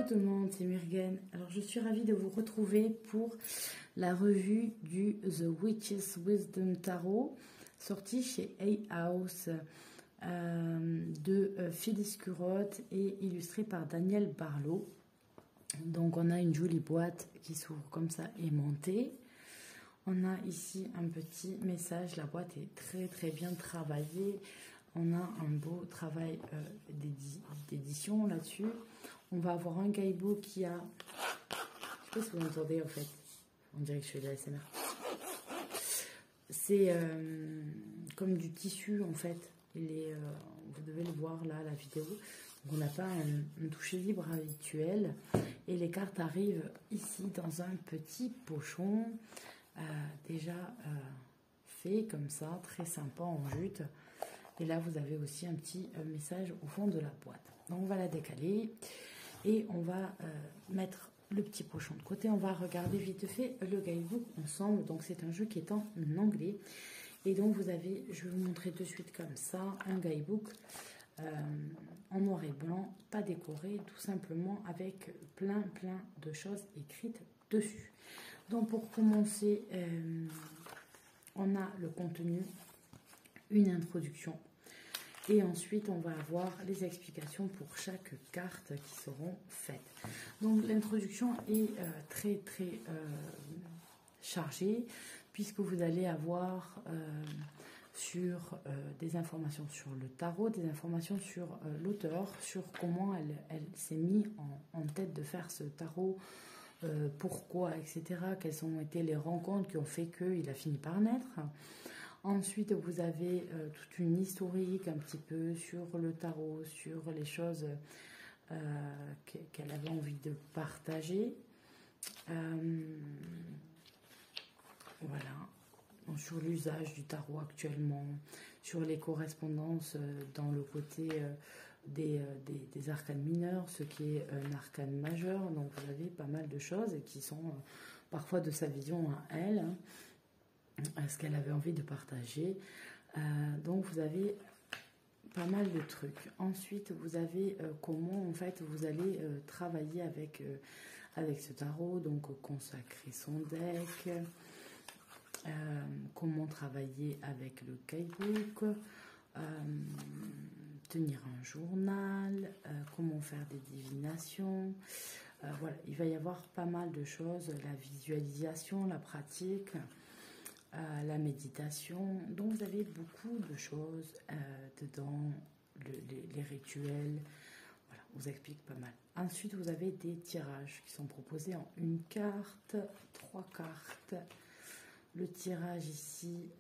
tout le monde, c'est Murgen. Alors je suis ravie de vous retrouver pour la revue du The Witch's Wisdom Tarot, sortie chez Hay House de Phyllis Curotte et illustrée par Daniel Barlow. Donc on a une jolie boîte qui s'ouvre comme ça aimantée. On a ici un petit message, la boîte est très bien travaillée. On a un beau travail d'édition là-dessus. On va avoir un guidebook qui a... Je sais pas si vous entendez en fait. On dirait que je fais de la ASMR. C'est comme du tissu en fait. Vous devez le voir là, la vidéo. Donc, on n'a pas un toucher libre habituel. Et les cartes arrivent ici dans un petit pochon. Déjà fait comme ça, très sympa en jute. Et là, vous avez aussi un petit message au fond de la boîte. Donc, on va la décaler et on va mettre le petit pochon de côté. On va regarder vite fait le guidebook ensemble. Donc, c'est un jeu qui est en anglais. Et donc, vous avez, je vais vous montrer de suite comme ça, un guidebook en noir et blanc, pas décoré, tout simplement avec plein de choses écrites dessus. Donc, pour commencer, on a le contenu, une introduction. Et ensuite, on va avoir les explications pour chaque carte qui seront faites. Donc, l'introduction est très chargée, puisque vous allez avoir sur des informations sur le tarot, des informations sur l'auteur, sur comment elle s'est mise en tête de faire ce tarot, pourquoi, etc. Quelles ont été les rencontres qui ont fait qu'il a fini par naître. Ensuite, vous avez toute une historique un petit peu sur le tarot, sur les choses qu'elle avait envie de partager. Voilà. Sur l'usage du tarot actuellement, sur les correspondances dans le côté des arcanes mineurs, ce qui est un arcane majeur. Donc, vous avez pas mal de choses qui sont parfois de sa vision à elle. Ce qu'elle avait envie de partager. Donc vous avez pas mal de trucs. Ensuite, vous avez comment en fait vous allez travailler avec ce tarot, donc consacrer son deck, comment travailler avec le guidebook, tenir un journal, comment faire des divinations. Voilà, il va y avoir pas mal de choses, la visualisation, la pratique, la méditation. Donc vous avez beaucoup de choses dedans, les rituels. Voilà, on vous explique pas mal. Ensuite, vous avez des tirages qui sont proposés en une carte, 3 cartes. Le tirage ici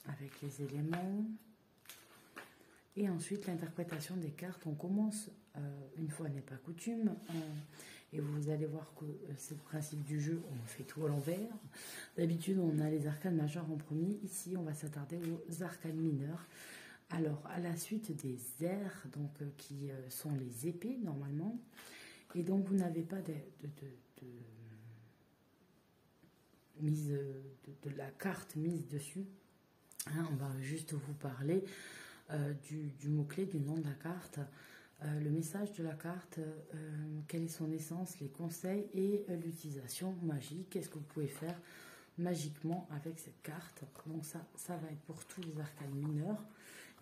avec les éléments. Et ensuite, l'interprétation des cartes. On commence, une fois n'est pas coutume, et vous allez voir que c'est le principe du jeu, on fait tout à l'envers. D'habitude, on a les arcanes majeurs en premier. Ici, on va s'attarder aux arcanes mineurs. Alors, à la suite des airs, donc, qui sont les épées, normalement. Et donc, vous n'avez pas de la carte mise dessus. Hein, on va juste vous parler du mot-clé, du nom de la carte. Le message de la carte, quelle est son essence, les conseils et l'utilisation magique. Qu'est-ce que vous pouvez faire magiquement avec cette carte. Donc ça va être pour tous les arcanes mineurs.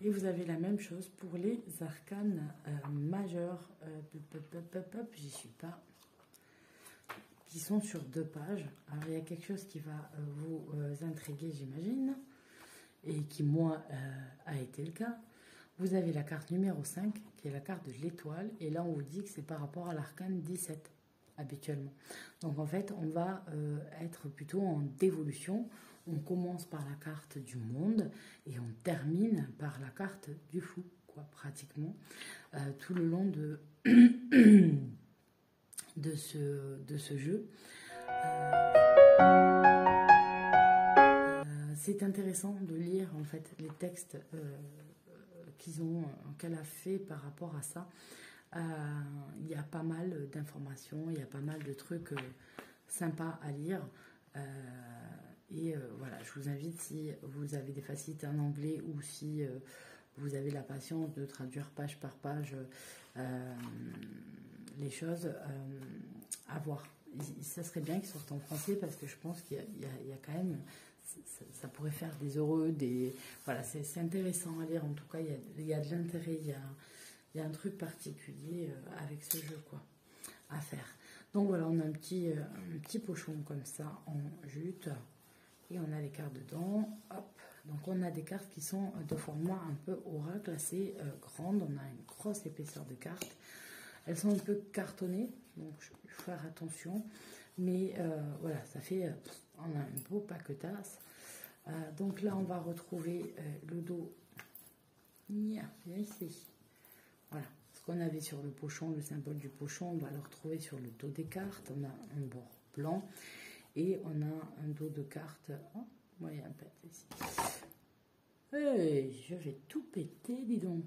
Et vous avez la même chose pour les arcanes majeurs. J'y suis pas. Qui sont sur 2 pages. Alors il y a quelque chose qui va vous intriguer, j'imagine. Et qui, moi, a été le cas. Vous avez la carte numéro 5, qui est la carte de l'étoile. Et là, on vous dit que c'est par rapport à l'arcane 17, habituellement. Donc, en fait, on va être plutôt en dévolution. On commence par la carte du monde et on termine par la carte du fou, quoi, pratiquement. Tout le long de ce jeu. C'est intéressant de lire, en fait, les textes qu'elle a fait par rapport à ça. Il y a pas mal d'informations, il y a pas mal de trucs sympas à lire. Voilà, je vous invite, si vous avez des facilités en anglais ou si vous avez la patience de traduire page par page les choses, à voir. Ça serait bien qu'ils sortent en français parce que je pense qu'il y a quand même, ça pourrait faire des heureux, voilà, c'est intéressant à lire. En tout cas, il y a de l'intérêt, il y a un truc particulier avec ce jeu, quoi, à faire. Donc voilà, on a un petit pochon comme ça en jute et on a les cartes dedans. Hop. Donc on a des cartes qui sont de format un peu oracle, assez grande. On a une grosse épaisseur de cartes. Elles sont un peu cartonnées, donc il faut faire attention. Mais voilà, ça fait, on a un beau paquetasse. Donc là, on va retrouver le dos. Viens ici. Voilà. Ce qu'on avait sur le pochon, le symbole du pochon, on va le retrouver sur le dos des cartes. On a un bord blanc et on a un dos de cartes. Oh, moi, il y a un pet ici. Hey, je vais tout péter, dis donc.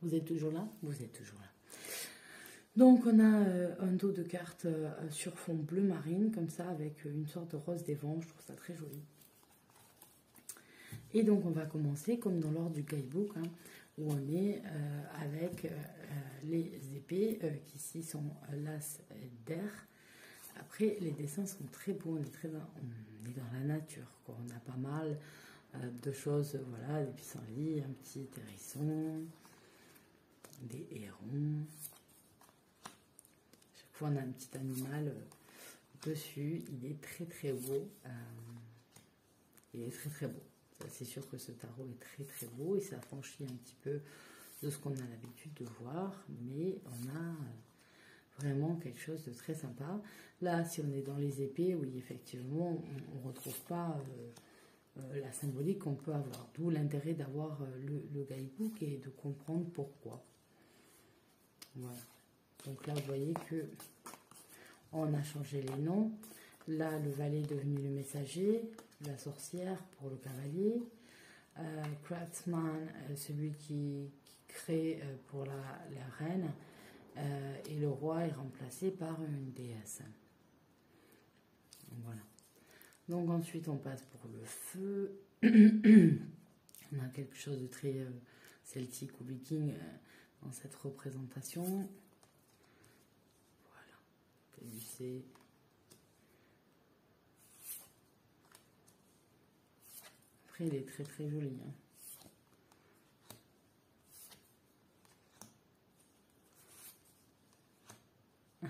Vous êtes toujours là? Vous êtes toujours là. Donc, on a un dos de cartes sur fond bleu marine, comme ça, avec une sorte de rose des vents. Je trouve ça très joli. Et donc, on va commencer, comme dans l'ordre du guidebook, hein, où on est avec les épées, qui ici sont l'as d'air. Après, les dessins sont très beaux, on est dans la nature, quoi. On a pas mal de choses, voilà, des pissenlits, un petit hérisson, des hérons. Chaque fois, on a un petit animal dessus. Il est très très beau. Il est très très beau. C'est sûr que ce tarot est très très beau et ça franchit un petit peu de ce qu'on a l'habitude de voir, mais on a vraiment quelque chose de très sympa. Là, si on est dans les épées, oui, effectivement, on ne retrouve pas la symbolique qu'on peut avoir. D'où l'intérêt d'avoir le guidebook et de comprendre pourquoi. Voilà. Donc là, vous voyez que on a changé les noms. Là, le valet est devenu le messager, la sorcière pour le cavalier, craftsman, celui qui crée pour la reine, et le roi est remplacé par une déesse. Voilà. Donc ensuite, on passe pour le feu. On a quelque chose de très celtique ou viking dans cette représentation. Voilà. Calucé. Après, il est très très joli. Hein.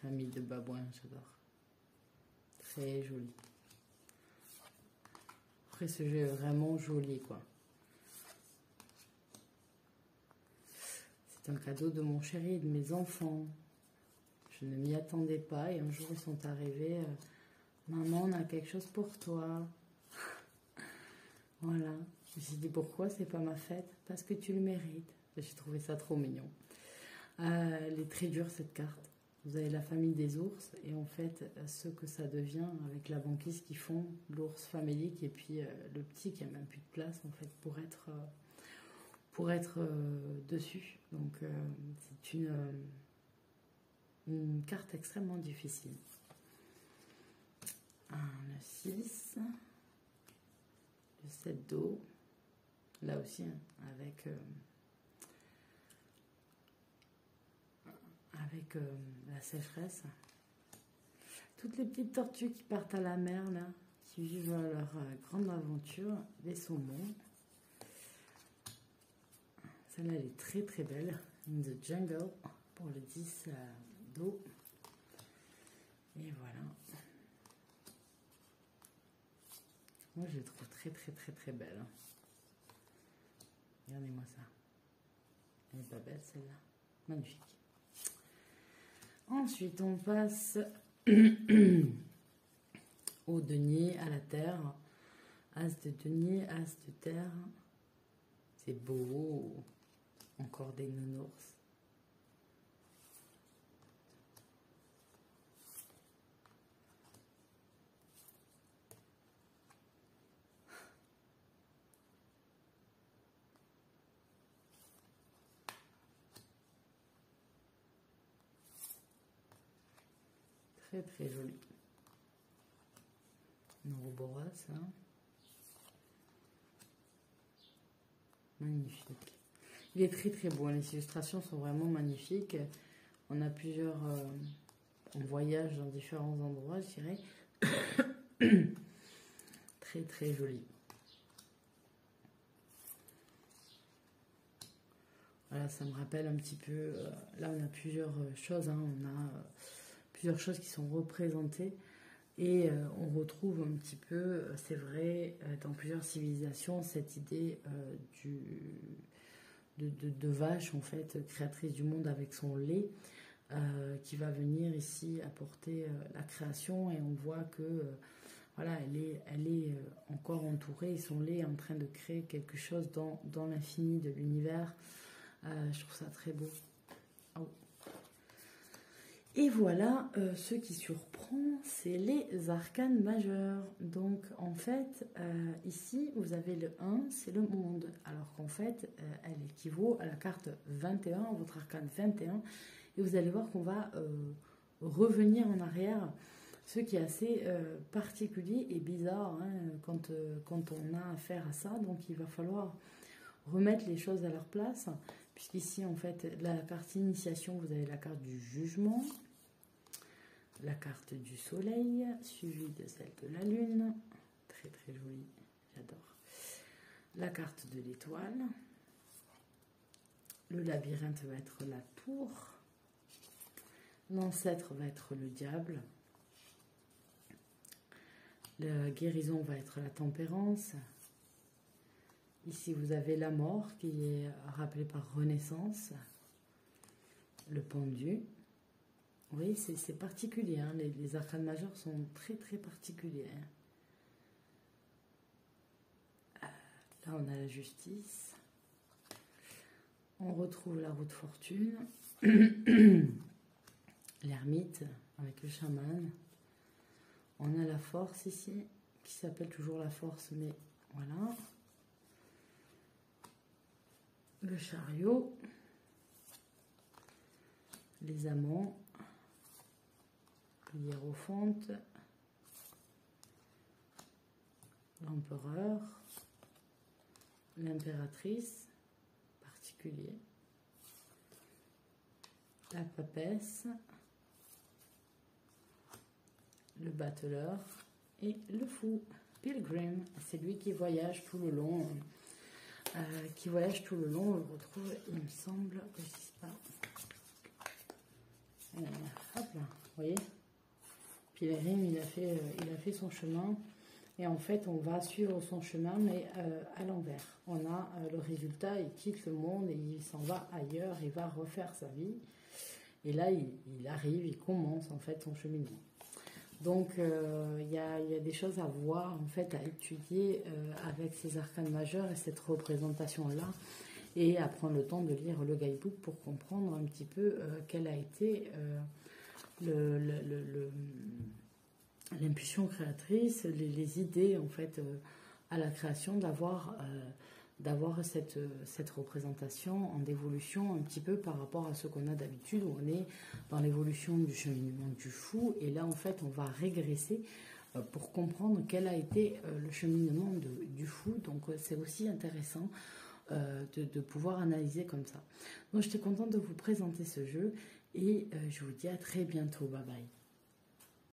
Famille de babouins, j'adore. Très joli. Après, ce jeu est vraiment joli, quoi. C'est un cadeau de mon chéri et de mes enfants. Je ne m'y attendais pas et un jour ils sont arrivés. Maman, on a quelque chose pour toi. Voilà. Je me suis dit pourquoi c'est pas ma fête? Parce que tu le mérites. J'ai trouvé ça trop mignon. Elle est très dure cette carte. Vous avez la famille des ours et en fait ce que ça devient avec la banquise qu'ils font, l'ours famélique et puis le petit qui a même plus de place en fait pour être dessus. Donc c'est une carte extrêmement difficile. Le 6, le 7 d'eau, là aussi avec la sécheresse. Toutes les petites tortues qui partent à la mer, là, qui vivent leur grande aventure, les saumons. Celle-là, elle est très très belle. In the Jungle, pour le 10 d'eau. Et voilà. Moi, je la trouve très très très très belle. Regardez-moi ça. Elle est pas belle celle-là. Magnifique. Ensuite, on passe au denier, à la terre. As de denier, as de terre. C'est beau. Encore des nounours. Très très joli. Une Ouroboros, hein. Magnifique. Il est très très beau, les illustrations sont vraiment magnifiques. On a plusieurs... on voyage dans différents endroits, je dirais. Très très joli. Voilà, ça me rappelle un petit peu... là, on a plusieurs choses, hein, on a plusieurs choses qui sont représentées. Et on retrouve un petit peu, c'est vrai, dans plusieurs civilisations, cette idée de vache, en fait, créatrice du monde avec son lait, qui va venir ici apporter la création. Et on voit que, voilà, elle est encore entourée, et son lait est en train de créer quelque chose dans l'infini de l'univers. Je trouve ça très beau. Oh. Et voilà, ce qui surprend, c'est les arcanes majeurs. Donc, en fait, ici, vous avez le 1, c'est le monde. Alors qu'en fait, elle équivaut à la carte 21, votre arcane 21. Et vous allez voir qu'on va revenir en arrière, ce qui est assez particulier et bizarre, hein, quand on a affaire à ça. Donc, il va falloir remettre les choses à leur place. Puisqu'ici, en fait, la carte initiation, vous avez la carte du jugement, la carte du soleil, suivie de celle de la lune. Très, très jolie, j'adore. La carte de l'étoile. Le labyrinthe va être la tour. L'ancêtre va être le diable. La guérison va être la tempérance. Ici, vous avez la mort qui est rappelée par renaissance. Le pendu. Oui, c'est particulier. Hein. Les arcanes majeures sont très, très particuliers. Là, on a la justice. On retrouve la roue de fortune. L'ermite avec le chaman. On a la force ici, qui s'appelle toujours la force, mais voilà. Le chariot, les amants, l'hiérophante, l'empereur, l'impératrice, particulier, la papesse, le battleur et le fou, Pilgrim. C'est lui qui voyage tout le long. On le retrouve, il me semble, je ne sais pas. Hop là, vous voyez, Pilgrim, il a fait son chemin. Et en fait, on va suivre son chemin, mais à l'envers. On a le résultat, il quitte le monde et il s'en va ailleurs, il va refaire sa vie. Et là, il arrive, il commence en fait son cheminement. Donc, il y a des choses à voir, en fait, à étudier avec ces arcanes majeurs et cette représentation-là, et à prendre le temps de lire le guidebook pour comprendre un petit peu quelle a été l'impulsion créatrice, les idées, en fait, à la création, d'avoir cette représentation en dévolution un petit peu par rapport à ce qu'on a d'habitude, où on est dans l'évolution du cheminement du fou, et là en fait on va régresser pour comprendre quel a été le cheminement du fou. Donc c'est aussi intéressant de pouvoir analyser comme ça. Donc j'étais contente de vous présenter ce jeu et je vous dis à très bientôt, bye bye.